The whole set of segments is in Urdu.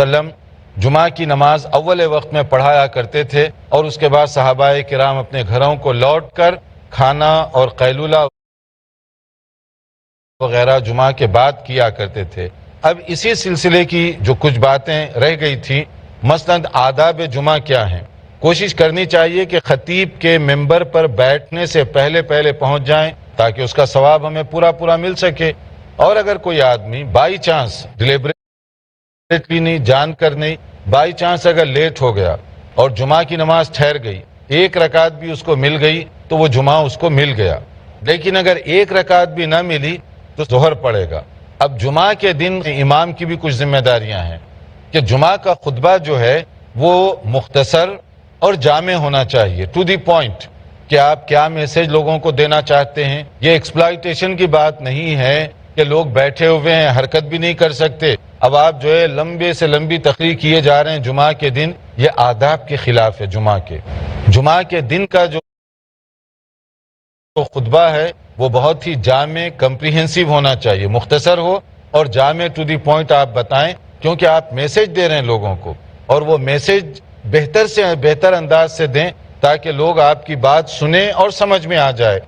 وسلم جمعہ کی نماز اول وقت میں پڑھایا کرتے تھے اور اس کے بعد صحابہ کرام اپنے گھروں کو لوٹ کر کھانا اور قیلولہ وغیرہ جمعہ کے بعد کیا کرتے تھے۔ اب اسی سلسلے کی جو کچھ باتیں رہ گئی تھی، مثلا آداب جمعہ کیا ہیں۔ کوشش کرنی چاہیے کہ خطیب کے ممبر پر بیٹھنے سے پہلے پہنچ جائیں تاکہ اس کا ثواب ہمیں پورا مل سکے۔ اور اگر کوئی آدمی بائی چانس ڈیلیبریٹلی نہیں، جان کر نہیں، بائی چانس اگر لیٹ ہو گیا اور جمعہ کی نماز ٹھہر گئی، ایک رکعت بھی اس کو مل گئی تو وہ جمعہ اس کو مل گیا، لیکن اگر ایک رکعت بھی نہ ملی تو ظہر پڑے گا۔ اب جمعہ کے دن امام کی بھی کچھ ذمہ داریاں ہیں کہ جمعہ کا خطبہ جو ہے وہ مختصر اور جامع ہونا چاہیے، ٹو دی پوائنٹ، کہ آپ کیا میسج لوگوں کو دینا چاہتے ہیں۔ یہ ایکسپلائٹیشن کی بات نہیں ہے کہ لوگ بیٹھے ہوئے ہیں، حرکت بھی نہیں کر سکتے، اب آپ جو ہے لمبے سے لمبی تقریر کیے جا رہے ہیں جمعہ کے دن، یہ آداب کے خلاف ہے۔ جمعہ کے دن کا جو خطبہ ہے وہ بہت ہی جامع، کمپریہنسو ہونا چاہیے، مختصر ہو اور جامع، ٹو دی پوائنٹ آپ بتائیں، کیونکہ آپ میسج دے رہے ہیں لوگوں کو، اور وہ میسج بہتر سے بہتر انداز سے دیں تاکہ لوگ آپ کی بات سنیں اور سمجھ میں آ جائے،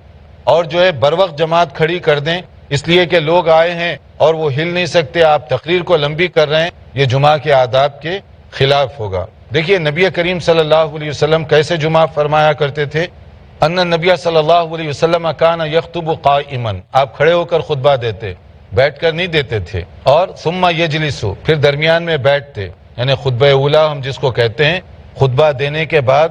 اور جو ہے بروقت جماعت کھڑی کر دیں، اس لیے کہ لوگ آئے ہیں اور وہ ہل نہیں سکتے، آپ تقریر کو لمبی کر رہے ہیں، یہ جمعہ کے آداب کے خلاف ہوگا۔ دیکھیے نبی کریم صلی اللہ علیہ وسلم کیسے جمعہ فرمایا کرتے تھے۔ ان نبی صلی اللہ علیہ وسلم کان یخطب قائما، آپ کھڑے ہو کر خطبہ دیتے، بیٹھ کر نہیں دیتے تھے، اور ثم یجلس، پھر درمیان میں بیٹھتے، یعنی خطبہ اولا ہم جس کو کہتے ہیں، خطبہ دینے کے بعد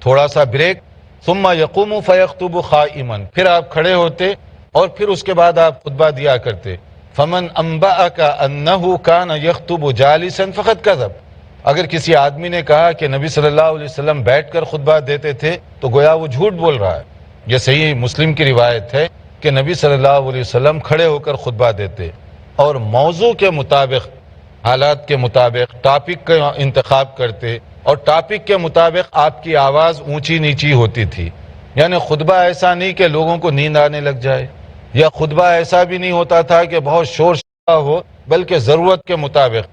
تھوڑا سا بریک، ثم یقوم فیخطب قائما، پھر آپ کھڑے ہوتے اور پھر اس کے بعد آپ خطبہ دیا کرتے۔ فمن انبأک انہ کان یخطب جالسا فقد کذب، اگر کسی آدمی نے کہا کہ نبی صلی اللہ علیہ وسلم بیٹھ کر خطبہ دیتے تھے تو گویا وہ جھوٹ بول رہا ہے۔ یہ صحیح مسلم کی روایت ہے کہ نبی صلی اللہ علیہ وسلم کھڑے ہو کر خطبہ دیتے اور موضوع کے مطابق، حالات کے مطابق ٹاپک کا انتخاب کرتے، اور ٹاپک کے مطابق آپ کی آواز اونچی نیچی ہوتی تھی، یعنی خطبہ ایسا نہیں کہ لوگوں کو نیند آنے لگ جائے، یا خطبہ ایسا بھی نہیں ہوتا تھا کہ بہت شور شرابہ ہو، بلکہ ضرورت کے مطابق،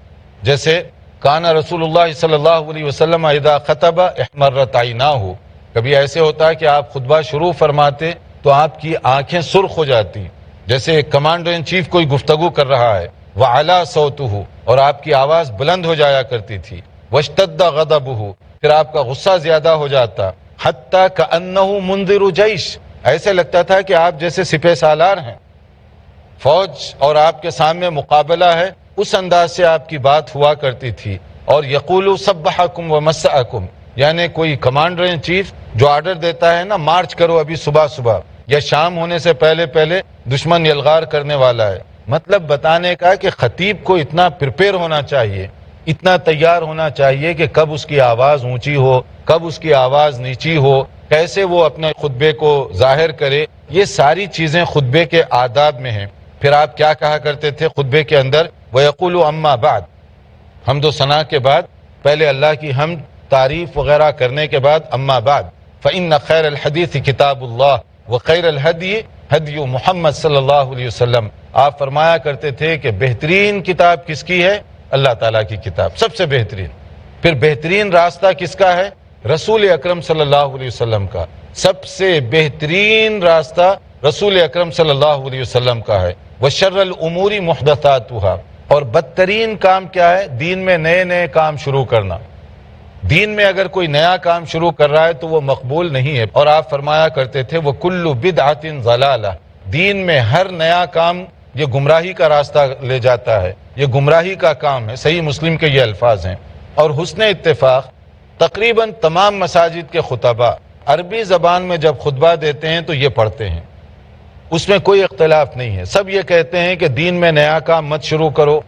جیسے کانا رسول اللہ صلی اللہ علیہ وسلم اذا خطب احمرت عیناہ، کبھی ایسے ہوتا ہے کہ آپ خطبہ شروع فرماتے تو آپ کی آنکھیں سرخ ہو جاتی، جیسے کمانڈر ان چیف کوئی گفتگو کر رہا ہے، وعلا صوتہ، اور آپ کی آواز بلند ہو جایا کرتی تھی، واشتد غضبہ، پھر آپ کا غصہ زیادہ ہو جاتا، حتی کأنہ منذر جیش، ایسے لگتا تھا کہ آپ جیسے سپہ سالار ہیں، فوج اور آپ کے سامنے مقابلہ ہے، اس انداز سے آپ کی بات ہوا کرتی تھی۔ اور یقول سبحکم ومسعکم، یعنی کوئی کمانڈر ان چیف جو آرڈر دیتا ہے نا، مارچ کرو ابھی صبح یا شام ہونے سے پہلے دشمن یلغار کرنے والا ہے، مطلب بتانے کا کہ خطیب کو اتنا پریپیئر ہونا چاہیے، اتنا تیار ہونا چاہیے کہ کب اس کی آواز اونچی ہو، کب اس کی آواز نیچی ہو، کیسے وہ اپنے خطبے کو ظاہر کرے، یہ ساری چیزیں خطبے کے آداب میں ہیں۔ پھر آپ کیا کہا کرتے تھے خطبے کے اندر؟ وَيَقُولُ أَمَّا بَعْدْ، حمد و ثنا کے بعد، پہلے اللہ کی حمد تعریف وغیرہ کرنے کے بعد اما بعد، فإن خیر الحدیث کتاب اللہ وخیر الہدی ہدی محمد صلی اللہ علیہ وسلم، آپ فرمایا کرتے تھے کہ بہترین کتاب کس کی ہے؟ اللہ تعالیٰ کی کتاب، سب سے بہترین۔ پھر بہترین راستہ کس کا ہے؟ رسول اکرم صلی اللہ علیہ وسلم کا، سب سے بہترین راستہ رسول اکرم صلی اللہ علیہ وسلم کا ہے۔ وشر الامور محدثاتها، اور بدترین کام کیا ہے؟ دین میں نئے کام شروع کرنا۔ دین میں اگر کوئی نیا کام شروع کر رہا ہے تو وہ مقبول نہیں ہے، اور آپ فرمایا کرتے تھے وَكُلُّ بِدْعَةٍ ضَلَالَةٍ، دین میں ہر نیا کام یہ گمراہی کا راستہ لے جاتا ہے، یہ گمراہی کا کام ہے۔ صحیح مسلم کے یہ الفاظ ہیں۔ اور حسن اتفاق تقریباً تمام مساجد کے خطبہ عربی زبان میں جب خطبہ دیتے ہیں تو یہ پڑھتے ہیں، اس میں کوئی اختلاف نہیں ہے۔ سب یہ کہتے ہیں کہ دین میں نیا کام مت شروع کرو،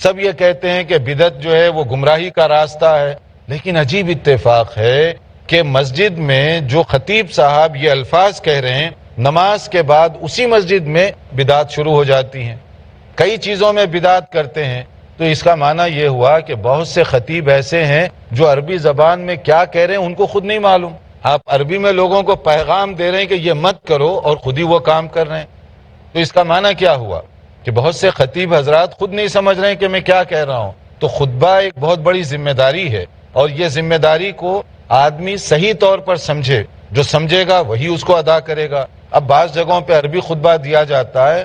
سب یہ کہتے ہیں کہ بدعت جو ہے وہ گمراہی کا راستہ ہے، لیکن عجیب اتفاق ہے کہ مسجد میں جو خطیب صاحب یہ الفاظ کہہ رہے ہیں، نماز کے بعد اسی مسجد میں بدعت شروع ہو جاتی ہیں، کئی چیزوں میں بدعت کرتے ہیں۔ تو اس کا معنی یہ ہوا کہ بہت سے خطیب ایسے ہیں جو عربی زبان میں کیا کہہ رہے ہیں ان کو خود نہیں معلوم، آپ عربی میں لوگوں کو پیغام دے رہے ہیں کہ یہ مت کرو اور خود ہی وہ کام کر رہے ہیں۔ تو اس کا معنی کیا ہوا کہ بہت سے خطیب حضرات خود نہیں سمجھ رہے ہیں کہ میں کیا کہہ رہا ہوں، تو خطبہ ایک بہت بڑی ذمہ داری ہے، اور یہ ذمہ داری کو آدمی صحیح طور پر سمجھے، جو سمجھے گا وہی اس کو ادا کرے گا۔ اب بعض جگہوں پہ عربی خطبہ دیا جاتا ہے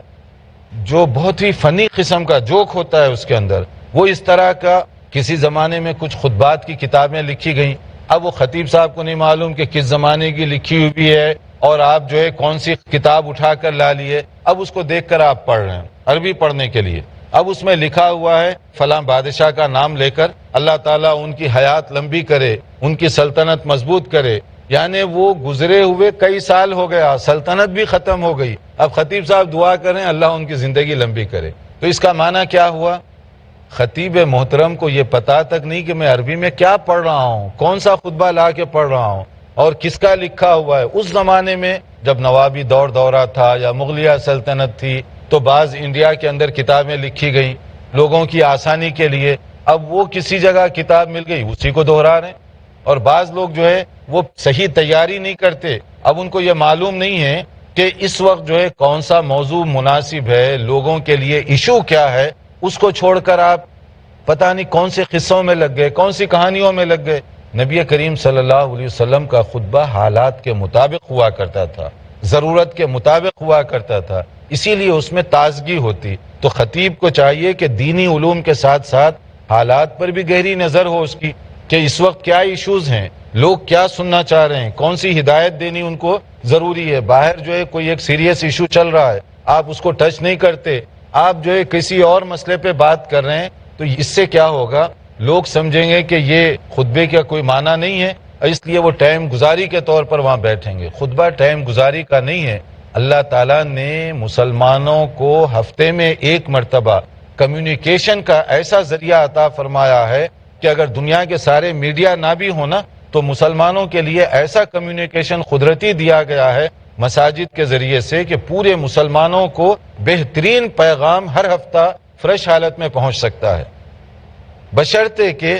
جو بہت ہی فنی قسم کا جوک ہوتا ہے اس کے اندر، وہ اس طرح کا کسی زمانے میں کچھ خطبات کی کتابیں لکھی گئیں، اب وہ خطیب صاحب کو نہیں معلوم کہ کس زمانے کی لکھی ہوئی ہے، اور آپ جو ہے کون سی کتاب اٹھا کر لا لیے، اب اس کو دیکھ کر آپ پڑھ رہے ہیں عربی پڑھنے کے لیے، اب اس میں لکھا ہوا ہے فلاں بادشاہ کا نام لے کر اللہ تعالیٰ ان کی حیات لمبی کرے، ان کی سلطنت مضبوط کرے، یعنی وہ گزرے ہوئے کئی سال ہو گیا، سلطنت بھی ختم ہو گئی، اب خطیب صاحب دعا کریں اللہ ان کی زندگی لمبی کرے۔ تو اس کا معنی کیا ہوا؟ خطیب محترم کو یہ پتا تک نہیں کہ میں عربی میں کیا پڑھ رہا ہوں، کون سا خطبہ لا کے پڑھ رہا ہوں اور کس کا لکھا ہوا ہے۔ اس زمانے میں جب نوابی دورہ تھا یا مغلیہ سلطنت تھی تو بعض انڈیا کے اندر کتابیں لکھی گئیں لوگوں کی آسانی کے لیے، اب وہ کسی جگہ کتاب مل گئی اسی کو دہرا رہے ہیں، اور بعض لوگ جو ہے وہ صحیح تیاری نہیں کرتے، اب ان کو یہ معلوم نہیں ہے کہ اس وقت جو ہے کون سا موضوع مناسب ہے، لوگوں کے لیے ایشو کیا ہے، اس کو چھوڑ کر آپ پتہ نہیں کون سے قصوں میں لگ گئے، کون سی کہانیوں میں لگ گئے۔ نبی کریم صلی اللہ علیہ وسلم کا خطبہ حالات کے مطابق ہوا کرتا تھا، ضرورت کے مطابق ہوا کرتا تھا، اسی لیے اس میں تازگی ہوتی۔ تو خطیب کو چاہیے کہ دینی علوم کے ساتھ ساتھ حالات پر بھی گہری نظر ہو اس کی، کہ اس وقت کیا ایشوز ہیں، لوگ کیا سننا چاہ رہے ہیں، کون سی ہدایت دینی ان کو ضروری ہے۔ باہر جو ہے کوئی ایک سیریس ایشو چل رہا ہے، آپ اس کو ٹچ نہیں کرتے، آپ جو ہے کسی اور مسئلے پہ بات کر رہے ہیں، تو اس سے کیا ہوگا، لوگ سمجھیں گے کہ یہ خطبے کا کوئی معنی نہیں ہے، اس لیے وہ ٹائم گزاری کے طور پر وہاں بیٹھیں گے۔ خطبہ ٹائم گزاری کا نہیں ہے۔ اللہ تعالیٰ نے مسلمانوں کو ہفتے میں ایک مرتبہ کمیونیکیشن کا ایسا ذریعہ عطا فرمایا ہے کہ اگر دنیا کے سارے میڈیا نہ بھی ہونا تو مسلمانوں کے لیے ایسا کمیونیکیشن قدرتی دیا گیا ہے مساجد کے ذریعے سے کہ پورے مسلمانوں کو بہترین پیغام ہر ہفتہ فریش حالت میں پہنچ سکتا ہے، بشرطے کہ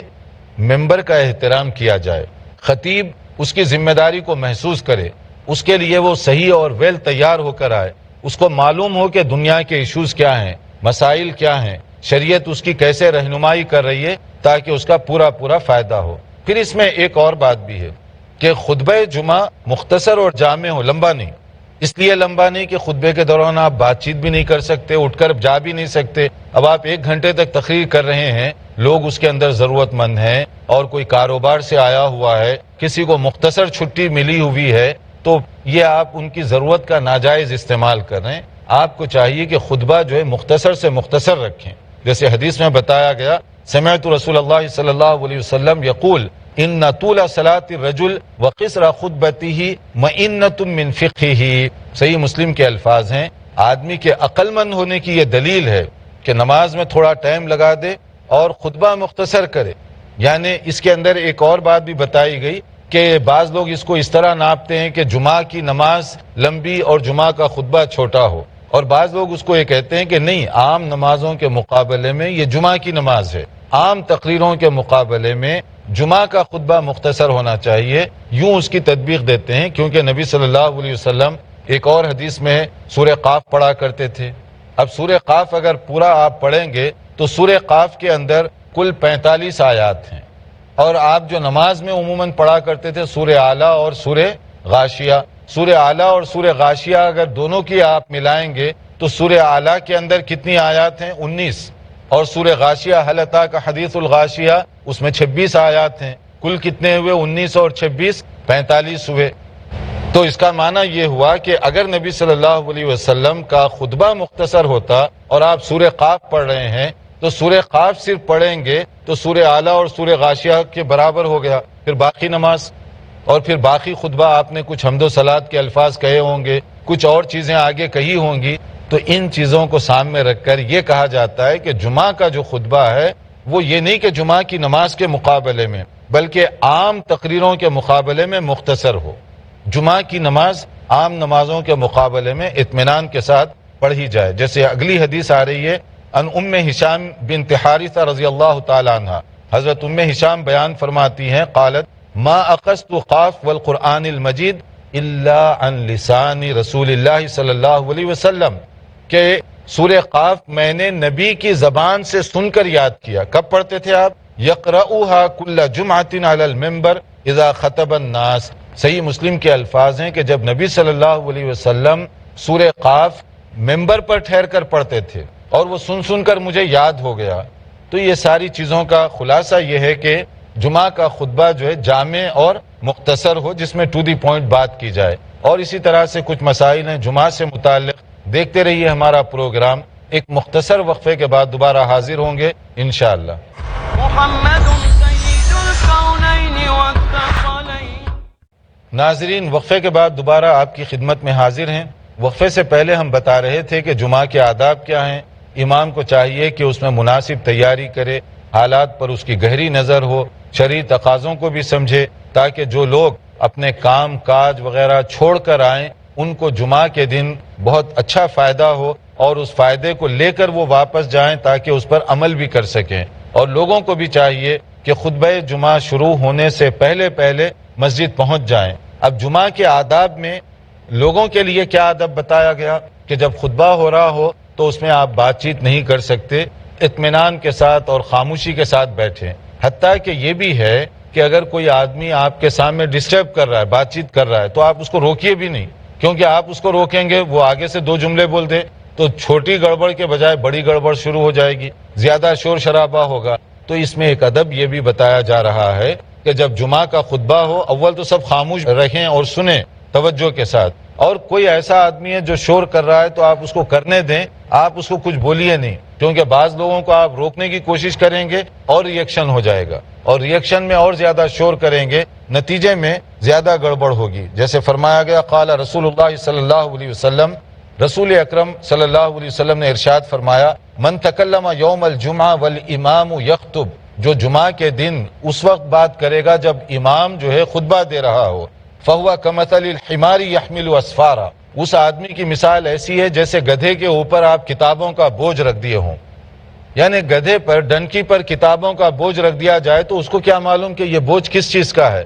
ممبر کا احترام کیا جائے، خطیب اس کی ذمہ داری کو محسوس کرے، اس کے لیے وہ صحیح اور ویل تیار ہو کر آئے، اس کو معلوم ہو کہ دنیا کے ایشوز کیا ہیں، مسائل کیا ہیں، شریعت اس کی کیسے رہنمائی کر رہی ہے تاکہ اس کا پورا فائدہ ہو۔ پھر اس میں ایک اور بات بھی ہے کہ خطبہ جمعہ مختصر اور جامع ہو، لمبا نہیں، اس لیے لمبا نہیں کہ خطبے کے دوران آپ بات چیت بھی نہیں کر سکتے، اٹھ کر جا بھی نہیں سکتے۔ اب آپ 1 گھنٹے تک تقریر کر رہے ہیں، لوگ اس کے اندر ضرورت مند ہیں اور کوئی کاروبار سے آیا ہوا ہے، کسی کو مختصر چھٹی ملی ہوئی ہے، تو یہ آپ ان کی ضرورت کا ناجائز استعمال کر رہے ہیں۔ آپ کو چاہیے کہ خطبہ جو ہے مختصر سے مختصر رکھیں، جیسے حدیث میں بتایا گیا، سمعت رسول اللہ صلی اللہ علیہ وسلم یقول ان طول صلاة الرجل وقصر خطبته مئنۃ من فقہہ، صحیح مسلم کے الفاظ ہیں، آدمی کے عقل مند ہونے کی یہ دلیل ہے کہ نماز میں تھوڑا ٹائم لگا دے اور خطبہ مختصر کرے۔ یعنی اس کے اندر ایک اور بات بھی بتائی گئی کہ بعض لوگ اس کو اس طرح ناپتے ہیں کہ جمعہ کی نماز لمبی اور جمعہ کا خطبہ چھوٹا ہو، اور بعض لوگ اس کو یہ کہتے ہیں کہ نہیں، عام نمازوں کے مقابلے میں یہ جمعہ کی نماز ہے، عام تقریروں کے مقابلے میں جمعہ کا خطبہ مختصر ہونا چاہیے، یوں اس کی تطبیق دیتے ہیں، کیونکہ نبی صلی اللہ علیہ وسلم ایک اور حدیث میں سورہ قاف پڑھا کرتے تھے۔ اب سورہ قاف اگر پورا آپ پڑھیں گے تو سورہ قاف کے اندر کل 45 آیات ہیں، اور آپ جو نماز میں عموماً پڑھا کرتے تھے سورہ اعلیٰ اور سورہ غاشیہ، سورہ اعلیٰ اور سورہ غاشیہ اگر دونوں کی آپ ملائیں گے تو سورہ اعلیٰ کے اندر کتنی آیات ہیں؟ 19، اور سورہ غاشیہ حل اتاک حدیث الغاشیہ اس میں 26 آیات ہیں، کل کتنے ہوئے؟ 19 اور 26 45 ہوئے۔ تو اس کا معنی یہ ہوا کہ اگر نبی صلی اللہ علیہ وسلم کا خطبہ مختصر ہوتا اور آپ سورہ قاف پڑھ رہے ہیں تو سورہ قاف صرف پڑھیں گے تو سورہ اعلیٰ اور سورہ غاشیہ کے برابر ہو گیا، پھر باقی نماز اور پھر باقی خطبہ آپ نے کچھ حمد و صلات کے الفاظ کہے ہوں گے، کچھ اور چیزیں آگے کہی ہوں گی، تو ان چیزوں کو سامنے رکھ کر یہ کہا جاتا ہے کہ جمعہ کا جو خطبہ ہے وہ یہ نہیں کہ جمعہ کی نماز کے مقابلے میں بلکہ عام تقریروں کے مقابلے میں مختصر ہو۔ جمعہ کی نماز عام نمازوں کے مقابلے میں اطمینان کے ساتھ پڑھی جائے، جیسے اگلی حدیث آ رہی ہے ان ام ہشام بنت حارثہ رضی اللہ تعالی عنہ، حضرت ام ہشام بیان فرماتی ہیں قالت ما اخذت قاف والقرآن المجید الا عن لسان رسول اللہ صلی اللہ علیہ وسلم، کہ سورہ قاف میں نے نبی کی زبان سے سن کر یاد کیا. کب پڑھتے تھے آپ؟ یقرؤھا کل جمعۃ علی المنبر اذا خطب الناس. صحیح مسلم کے الفاظ ہیں کہ جب نبی صلی اللہ علیہ وسلم سورہ قاف ممبر پر ٹھہر کر پڑھتے تھے اور وہ سن سن کر مجھے یاد ہو گیا. تو یہ ساری چیزوں کا خلاصہ یہ ہے کہ جمعہ کا خطبہ جو ہے جامع اور مختصر ہو، جس میں ٹو دی پوائنٹ بات کی جائے. اور اسی طرح سے کچھ مسائل ہیں جمعہ سے متعلق. دیکھتے رہیے ہمارا پروگرام. ایک مختصر وقفے کے بعد دوبارہ حاضر ہوں گے انشاءاللہ. محمد سید الکونین والثقلین. ناظرین، وقفے کے بعد دوبارہ آپ کی خدمت میں حاضر ہیں. وقفے سے پہلے ہم بتا رہے تھے کہ جمعہ کے آداب کیا ہیں. امام کو چاہیے کہ اس میں مناسب تیاری کرے، حالات پر اس کی گہری نظر ہو، شرعی تقاضوں کو بھی سمجھے، تاکہ جو لوگ اپنے کام کاج وغیرہ چھوڑ کر آئیں ان کو جمعہ کے دن بہت اچھا فائدہ ہو اور اس فائدے کو لے کر وہ واپس جائیں تاکہ اس پر عمل بھی کر سکیں. اور لوگوں کو بھی چاہیے کہ خطبہ جمعہ شروع ہونے سے پہلے پہلے مسجد پہنچ جائیں. اب جمعہ کے آداب میں لوگوں کے لیے کیا ادب بتایا گیا کہ جب خطبہ ہو رہا ہو تو اس میں آپ بات چیت نہیں کر سکتے، اطمینان کے ساتھ اور خاموشی کے ساتھ بیٹھیں. حتیٰ کہ یہ بھی ہے کہ اگر کوئی آدمی آپ کے سامنے ڈسٹرب کر رہا ہے، بات چیت کر رہا ہے، تو آپ اس کو روکیے بھی نہیں، کیونکہ آپ اس کو روکیں گے وہ آگے سے دو جملے بول دے تو چھوٹی گڑبڑ کے بجائے بڑی گڑبڑ شروع ہو جائے گی، زیادہ شور شرابہ ہوگا. تو اس میں ایک ادب یہ بھی بتایا جا رہا ہے کہ جب جمعہ کا خطبہ ہو اول تو سب خاموش رہیں اور سنیں توجہ کے ساتھ. اور کوئی ایسا آدمی ہے جو شور کر رہا ہے تو آپ اس کو کرنے دیں، آپ اس کو کچھ بولیے نہیں، کیونکہ بعض لوگوں کو آپ روکنے کی کوشش کریں گے اور ریئیکشن ہو جائے گا، اور ریئیکشن میں اور زیادہ شور کریں گے، نتیجے میں زیادہ گڑبڑ ہوگی. جیسے فرمایا گیا قال رسول اللہ صلی اللہ علیہ وسلم، رسول اکرم صلی اللہ علیہ وسلم نے ارشاد فرمایا من تکلم یوم الجمعہ والامام یخطب، جو جمعہ کے دن اس وقت بات کرے گا جب امام جو ہے خطبہ دے رہا ہو، فہو کمثل الحمار یحمل اسفارا، اس آدمی کی مثال ایسی ہے جیسے گدھے کے اوپر آپ کتابوں کا بوجھ رکھ دیے ہوں. یعنی گدھے پر، ڈنکی پر کتابوں کا بوجھ رکھ دیا جائے تو اس کو کیا معلوم کہ یہ بوجھ کس چیز کا ہے.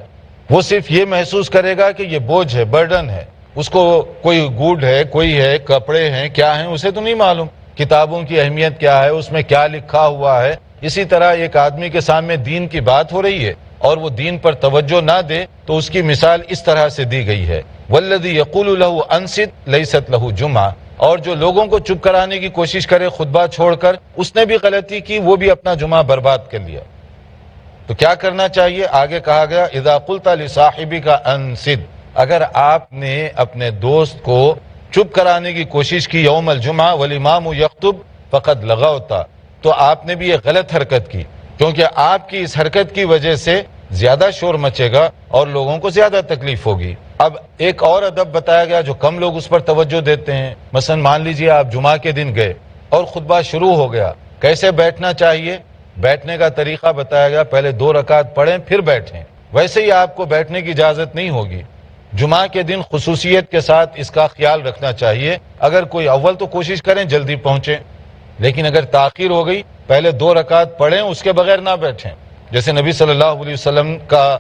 وہ صرف یہ محسوس کرے گا کہ یہ بوجھ ہے، برڈن ہے. اس کو کوئی گوڈ ہے، کوئی ہے، کپڑے ہیں، کیا ہیں، اسے تو نہیں معلوم کتابوں کی اہمیت کیا ہے، اس میں کیا لکھا ہوا ہے. اسی طرح ایک آدمی کے سامنے دین کی بات ہو رہی ہے اور وہ دین پر توجہ نہ دے تو اس کی مثال اس طرح سے دی گئی ہے والذی یقول له انصت لیست له جمعہ، اور جو لوگوں کو چپ کرانے کی کوشش کرے خطبہ چھوڑ کر، اس نے بھی غلطی کی، وہ بھی اپنا جمعہ برباد کر لیا. تو کیا کرنا چاہیے؟ آگے کہا گیا اذا قلت لصاحبک انصت، اگر آپ نے اپنے دوست کو چپ کرانے کی کوشش کی یوم الجمعہ والامام یخطب فقد لغوت، تو آپ نے بھی یہ غلط حرکت کی، کیونکہ آپ کی اس حرکت کی وجہ سے زیادہ شور مچے گا اور لوگوں کو زیادہ تکلیف ہوگی. اب ایک اور ادب بتایا گیا جو کم لوگ اس پر توجہ دیتے ہیں. مثلا مان لیجئے آپ جمعہ کے دن گئے اور خطبہ شروع ہو گیا، کیسے بیٹھنا چاہیے؟ بیٹھنے کا طریقہ بتایا گیا، پہلے 2 رکعت پڑھیں پھر بیٹھیں. ویسے ہی آپ کو بیٹھنے کی اجازت نہیں ہوگی. جمعہ کے دن خصوصیت کے ساتھ اس کا خیال رکھنا چاہیے. اگر کوئی اول تو کوشش کریں جلدی پہنچیں، لیکن اگر تاخیر ہو گئی پہلے 2 رکعت پڑھیں، اس کے بغیر نہ بیٹھیں. جیسے نبی صلی اللہ علیہ وسلم کا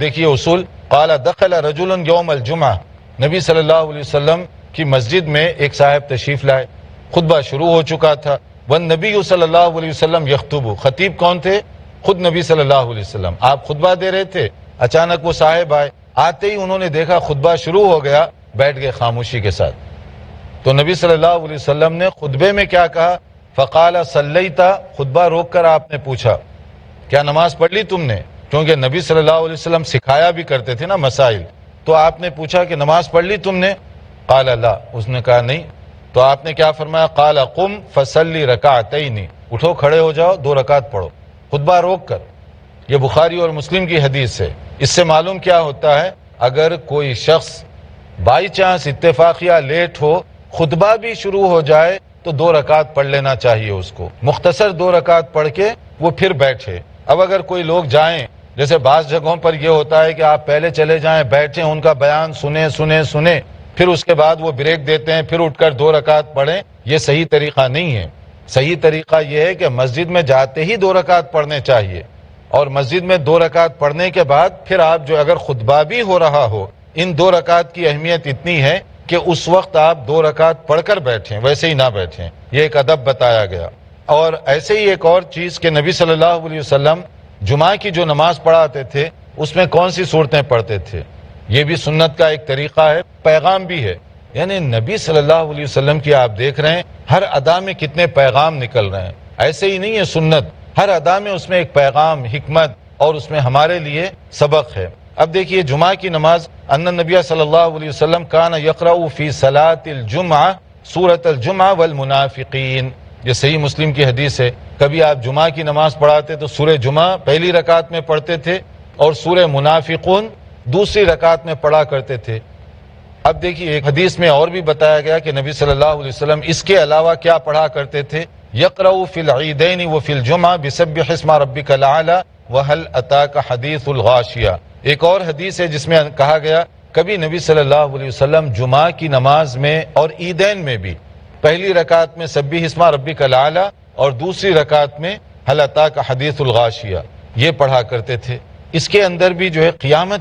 دیکھیے اصول، قال دخل رجل یوم الجمعہ، نبی صلی اللہ علیہ وسلم کی مسجد میں ایک صاحب تشریف لائے، خطبہ شروع ہو چکا تھا. والنبی صلی اللہ علیہ وسلم یخطب، خطیب کون تھے؟ خود نبی صلی اللہ علیہ وسلم. آپ خطبہ دے رہے تھے، اچانک وہ صاحب آئے، آتے ہی انہوں نے دیکھا خطبہ شروع ہو گیا، بیٹھ گئے خاموشی کے ساتھ. تو نبی صلی اللہ علیہ وسلم نے خطبے میں کیا کہا؟ فقال صلیتا، خطبہ روک کر آپ نے پوچھا کیا نماز پڑھ لی تم نے؟ کیونکہ نبی صلی اللہ علیہ وسلم سکھایا بھی کرتے تھے نا مسائل. تو آپ نے پوچھا کہ نماز پڑھ لی تم نے؟ قال لا، اس نے کہا نہیں. تو آپ نے کیا فرمایا؟ قال قم فصلی رکعتین، اٹھو کھڑے ہو جاؤ 2 رکعت پڑھو، خطبہ روک کر. یہ بخاری اور مسلم کی حدیث ہے. اس سے معلوم کیا ہوتا ہے؟ اگر کوئی شخص بائی چانس اتفاقیہ لیٹ ہو، خطبہ بھی شروع ہو جائے تو 2 رکعت پڑھ لینا چاہیے اس کو، مختصر 2 رکعت پڑھ کے وہ پھر بیٹھے. اب اگر کوئی لوگ جائیں، جیسے بعض جگہوں پر یہ ہوتا ہے کہ آپ پہلے چلے جائیں، بیٹھیں، ان کا بیان سنیں، پھر اس کے بعد وہ بریک دیتے ہیں، پھر اٹھ کر 2 رکعت پڑھیں. یہ صحیح طریقہ نہیں ہے. صحیح طریقہ یہ ہے کہ مسجد میں جاتے ہی 2 رکعت پڑھنے چاہیے، اور مسجد میں 2 رکعت پڑھنے کے بعد پھر آپ جو اگر خطبہ بھی ہو رہا ہو، ان 2 رکعت کی اہمیت اتنی ہے کہ اس وقت آپ 2 رکعت پڑھ کر بیٹھیں، ویسے ہی نہ بیٹھیں، یہ ایک ادب بتایا گیا۔ اور ایسے ہی ایک اور چیز کہ نبی صلی اللہ علیہ وسلم جمعہ کی جو نماز پڑھاتے تھے اس میں کون سی صورتیں پڑھتے تھے، یہ بھی سنت کا ایک طریقہ ہے، پیغام بھی ہے۔ یعنی نبی صلی اللہ علیہ وسلم کی آپ دیکھ رہے ہیں ہر ادا میں کتنے پیغام نکل رہے ہیں، ایسے ہی نہیں ہے سنت، ہر ادا میں اس میں ایک پیغام، حکمت، اور اس میں ہمارے لیے سبق ہے۔ اب دیکھیے جمعہ کی نماز، ان النبی صلی اللہ علیہ وسلم کان یقرأ فی صلاۃ الجمعہ سورۃ الجمعہ والمنافقین، یہ صحیح مسلم کی حدیث ہے۔ کبھی آپ جمعہ کی نماز پڑھاتے تو سورہ جمعہ پہلی رکعت میں پڑھتے تھے اور سورہ منافقون دوسری رکعت میں پڑھا کرتے تھے۔ اب دیکھیے ایک حدیث میں اور بھی بتایا گیا کہ نبی صلی اللہ علیہ وسلم اس کے علاوہ کیا پڑھا کرتے تھے، یقرأ فی العیدین وفی الجمعہ بسبح اسم ربک الاعلی وہل اتاک حدیث الغاشیہ۔ ایک اور حدیث ہے جس میں کہا گیا کبھی نبی صلی اللہ علیہ وسلم جمعہ کی نماز میں اور عیدین میں بھی پہلی رکعت میں سبح اسم ربک الاعلی اور دوسری رکعت میں ہل اتاک حدیث الغاشیہ یہ پڑھا کرتے تھے۔ اس کے اندر بھی جو ہے قیامت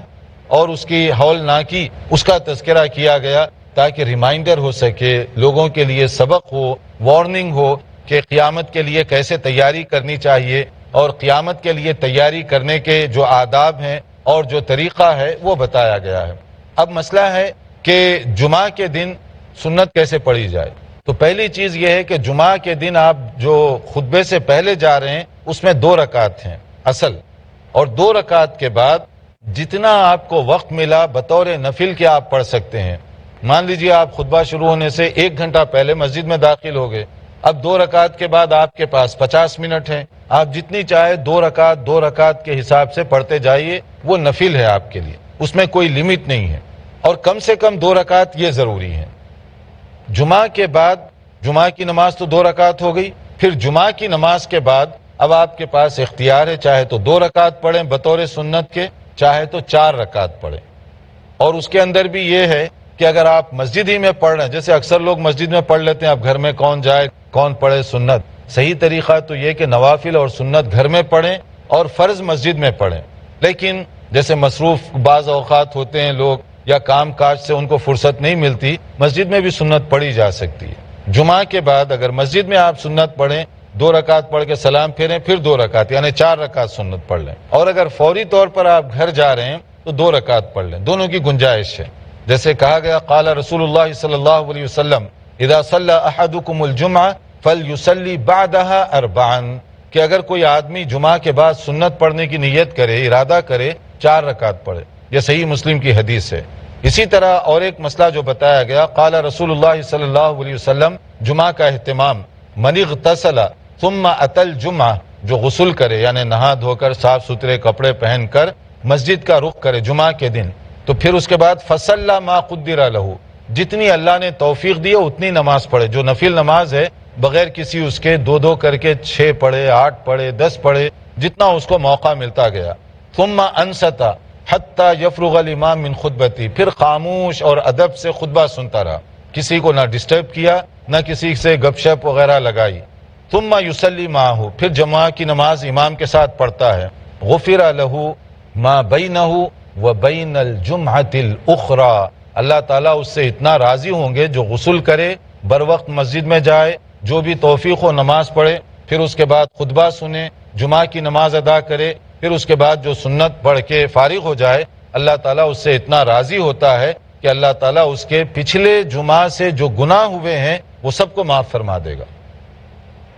اور اس کی ہولناکی اس کا تذکرہ کیا گیا تاکہ ریمائنڈر ہو سکے، لوگوں کے لیے سبق ہو، وارننگ ہو کہ قیامت کے لیے کیسے تیاری کرنی چاہیے، اور قیامت کے لیے تیاری کرنے کے جو آداب ہیں اور جو طریقہ ہے وہ بتایا گیا ہے۔ اب مسئلہ ہے کہ جمعہ کے دن سنت کیسے پڑھی جائے۔ تو پہلی چیز یہ ہے کہ جمعہ کے دن آپ جو خطبے سے پہلے جا رہے ہیں اس میں 2 رکعت ہیں اصل، اور 2 رکعت کے بعد جتنا آپ کو وقت ملا بطور نفل کے آپ پڑھ سکتے ہیں۔ مان لیجئے آپ خطبہ شروع ہونے سے 1 گھنٹہ پہلے مسجد میں داخل ہو گئے، اب 2 رکعت کے بعد آپ کے پاس 50 منٹ ہیں، آپ جتنی چاہے 2 رکعت کے حساب سے پڑھتے جائیے، وہ نفل ہے آپ کے لیے، اس میں کوئی لمٹ نہیں ہے، اور کم سے کم 2 رکعت یہ ضروری ہے۔ جمعہ کے بعد جمعہ کی نماز تو 2 رکعت ہو گئی، پھر جمعہ کی نماز کے بعد اب آپ کے پاس اختیار ہے، چاہے تو 2 رکعت پڑھیں بطور سنت کے، چاہے تو 4 رکعت پڑھیں۔ اور اس کے اندر بھی یہ ہے کہ اگر آپ مسجد ہی میں پڑھ رہے ہیں، جیسے اکثر لوگ مسجد میں پڑھ لیتے ہیں، اب گھر میں کون جائے کون پڑھے سنت، صحیح طریقہ تو یہ کہ نوافل اور سنت گھر میں پڑھیں اور فرض مسجد میں پڑھیں۔ لیکن جیسے مصروف بعض اوقات ہوتے ہیں لوگ یا کام کاج سے ان کو فرصت نہیں ملتی، مسجد میں بھی سنت پڑھی جا سکتی ہے۔ جمعہ کے بعد اگر مسجد میں آپ سنت پڑھیں، 2 رکعت پڑھ کے سلام پھیریں، پھر 2 رکعت یعنی 4 رکعت سنت پڑھ لیں، اور اگر فوری طور پر آپ گھر جا رہے ہیں تو 2 رکعت پڑھ لیں، دونوں کی گنجائش ہے۔ جیسے کہا گیا قال رسول اللہ صلی اللہ علیہ وسلم اذا صلی احدکم الجمعہ فلیصلی بعدها 4، کہ اگر کوئی آدمی جمعہ کے بعد سنت پڑھنے کی نیت کرے، ارادہ کرے، 4 رکعت پڑھے، یہ صحیح مسلم کی حدیث ہے۔ اسی طرح اور ایک مسئلہ جو بتایا گیا قال رسول اللہ صلی اللہ علیہ وسلم جمعہ کا اہتمام، من اغتسل ثم اتى الجمعہ، جو غسل کرے یعنی نہا دھو کر صاف ستھرے کپڑے پہن کر مسجد کا رخ کرے جمعہ کے دن، تو پھر اس کے بعد فصلى ما قدر له، جتنی اللہ نے توفیق دی اتنی نماز پڑھے، جو نفل نماز ہے بغیر کسی اس کے 2 کر کے 6 پڑھے، 8 پڑھے، 10 پڑھے، جتنا اس کو موقع ملتا گیا۔ ثم انصت حتی یفرغ الامام من خطبتی، پھر خاموش اور ادب سے خطبہ سنتا رہا، کسی کو نہ ڈسٹرب کیا، نہ کسی سے گپ شپ وغیرہ لگائی۔ ثم یصلی معہ، پھر جمعہ کی نماز امام کے ساتھ پڑھتا ہے۔ غفر له ما بینہ وبین الجمعۃ الاخری، اللہ تعالیٰ اس سے اتنا راضی ہوں گے جو غسل کرے، بر وقت مسجد میں جائے، جو بھی توفیق ہو نماز پڑھے، پھر اس کے بعد خطبہ سنے، جمعہ کی نماز ادا کرے، پھر اس کے بعد جو سنت پڑھ کے فارغ ہو جائے، اللہ تعالیٰ اس سے اتنا راضی ہوتا ہے کہ اللہ تعالیٰ اس کے پچھلے جمعہ سے جو گناہ ہوئے ہیں وہ سب کو معاف فرما دے گا۔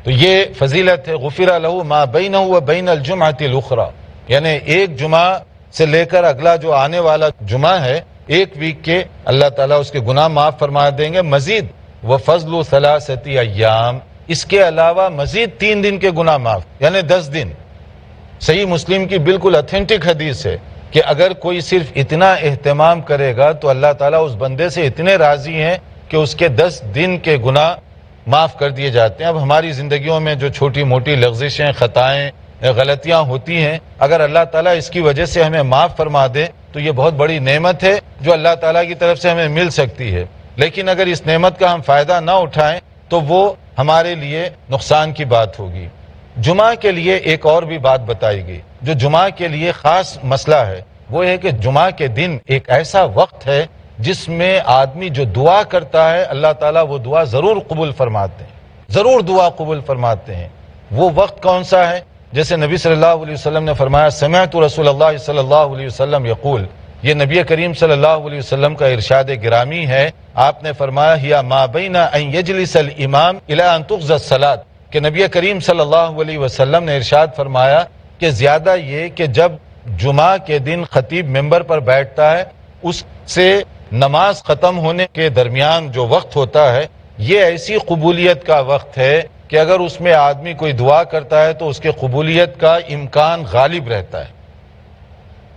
تو یہ فضیلت ہے، غفر له ما بینہ وبین الجمعۃ الاخری، یعنی ایک جمعہ سے لے کر اگلا جو آنے والا جمعہ ہے، ایک ویک کے اللہ تعالیٰ اس کے گناہ معاف فرما دیں گے۔ مزید وفضل 3 ایام، اس کے علاوہ مزید 3 دن کے گناہ معاف، یعنی 10 دن۔ صحیح مسلم کی بالکل اتھینٹک حدیث ہے کہ اگر کوئی صرف اتنا اہتمام کرے گا تو اللہ تعالیٰ اس بندے سے اتنے راضی ہیں کہ اس کے 10 دن کے گناہ معاف کر دیے جاتے ہیں۔ اب ہماری زندگیوں میں جو چھوٹی موٹی لغزشیں، خطائیں، غلطیاں ہوتی ہیں، اگر اللہ تعالیٰ اس کی وجہ سے ہمیں معاف فرما دے تو یہ بہت بڑی نعمت ہے جو اللہ تعالیٰ کی طرف سے ہمیں مل سکتی ہے۔ لیکن اگر اس نعمت کا ہم فائدہ نہ اٹھائیں تو وہ ہمارے لیے نقصان کی بات ہوگی۔ جمعہ کے لیے ایک اور بھی بات بتائی گئی جو جمعہ کے لیے خاص مسئلہ ہے، وہ ہے کہ جمعہ کے دن ایک ایسا وقت ہے جس میں آدمی جو دعا کرتا ہے اللہ تعالیٰ وہ دعا ضرور قبول فرماتے ہیں، ضرور دعا قبول فرماتے ہیں۔ وہ وقت کون سا ہے؟ جیسے نبی صلی اللہ علیہ وسلم نے فرمایا سمعت رسول اللہ صلی اللہ علیہ وسلم یقول، یہ نبی کریم صلی اللہ علیہ وسلم کا ارشاد گرامی ہے۔ آپ نے فرمایا ہیا ما بین ان یجلس الامام الی ان تقضى الصلاۃ، کہ نبی کریم صلی اللہ علیہ وسلم نے ارشاد فرمایا کہ زیادہ یہ کہ جب جمعہ کے دن خطیب ممبر پر بیٹھتا ہے اس سے نماز ختم ہونے کے درمیان جو وقت ہوتا ہے یہ ایسی قبولیت کا وقت ہے کہ اگر اس میں آدمی کوئی دعا کرتا ہے تو اس کے قبولیت کا امکان غالب رہتا ہے۔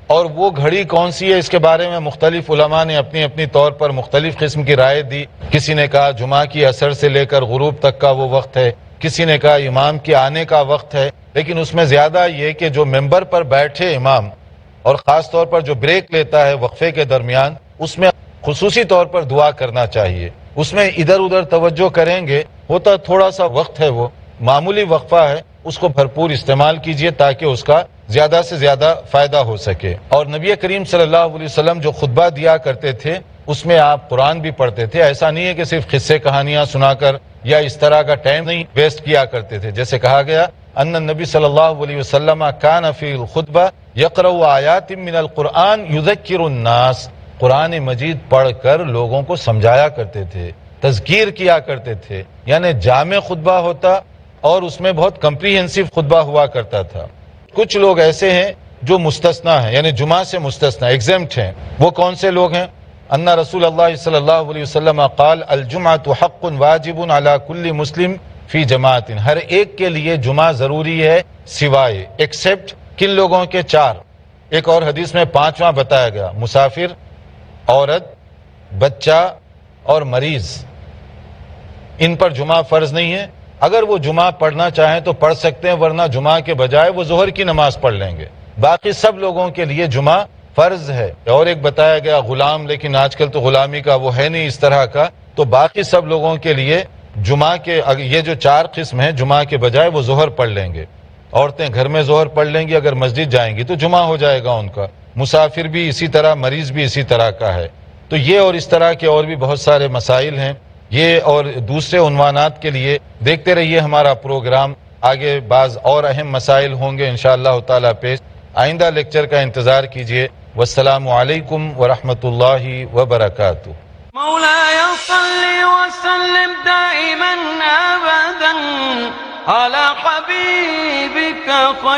اور وہ گھڑی کون سی ہے اس کے بارے میں مختلف علماء نے اپنی اپنی طور پر مختلف قسم کی رائے دی۔ کسی نے کہا جمعہ کی عصر سے لے کر غروب تک کا وہ وقت ہے، کسی نے کہا امام کے آنے کا وقت ہے، لیکن اس میں زیادہ یہ کہ جو ممبر پر بیٹھے امام اور خاص طور پر جو بریک لیتا ہے وقفے کے درمیان اس میں خصوصی طور پر دعا کرنا چاہیے۔ اس میں ادھر ادھر توجہ کریں گے، ہوتا تھوڑا سا وقت ہے، وہ معمولی وقفہ ہے، اس کو بھرپور استعمال کیجئے تاکہ اس کا زیادہ سے زیادہ فائدہ ہو سکے۔ اور نبی کریم صلی اللہ علیہ وسلم جو خطبہ دیا کرتے تھے اس میں آپ قرآن بھی پڑھتے تھے۔ ایسا نہیں ہے کہ صرف قصے کہانیاں سنا کر یا اس طرح کا ٹائم نہیں ویسٹ کیا کرتے تھے۔ جیسے کہا گیا ان النبی صلی اللہ علیہ وسلم کان فی الخطبہ یقرأ آیات من القرآن یذکر الناس، قرآن مجید پڑھ کر لوگوں کو سمجھایا کرتے تھے، تذکیر کیا کرتے تھے، یعنی جامع خطبہ ہوتا اور اس میں بہت کمپریہنسو خطبہ ہوا کرتا تھا۔ کچھ لوگ ایسے ہیں جو مستثنا ہیں، یعنی جمعہ سے مستثنا ایگزمپٹ ہیں۔ وہ کون سے لوگ ہیں؟ ان رسول اللہ صلی اللہ علیہ وسلم قال الجمعۃ حق واجب علی کل مسلم فی جماعت، ہر ایک کے لیے جمعہ ضروری ہے سوائے ایکسپٹ کن لوگوں کے؟ چار۔ ایک اور حدیث میں پانچواں بتایا گیا، مسافر، عورت، بچہ اور مریض، ان پر جمعہ فرض نہیں ہے۔ اگر وہ جمعہ پڑھنا چاہیں تو پڑھ سکتے ہیں، ورنہ جمعہ کے بجائے وہ ظہر کی نماز پڑھ لیں گے۔ باقی سب لوگوں کے لیے جمعہ فرض ہے۔ اور ایک بتایا گیا غلام، لیکن آج کل تو غلامی کا وہ ہے نہیں اس طرح کا، تو باقی سب لوگوں کے لیے جمعہ کے یہ جو چار قسم ہیں جمعہ کے بجائے وہ ظہر پڑھ لیں گے۔ عورتیں گھر میں ظہر پڑھ لیں گی، اگر مسجد جائیں گی تو جمعہ ہو جائے گا ان کا۔ مسافر بھی اسی طرح، مریض بھی اسی طرح کا ہے۔ تو یہ اور اس طرح کے اور بھی بہت سارے مسائل ہیں۔ یہ اور دوسرے عنوانات کے لیے دیکھتے رہیے ہمارا پروگرام، آگے بعض اور اہم مسائل ہوں گے انشاءاللہ تعالی پیش۔ آئندہ لیکچر کا انتظار کیجیے۔ والسلام علیکم ورحمۃ اللہ وبرکاتہ۔ مولاي صل وسلم دائما أبدا على حبيبك خير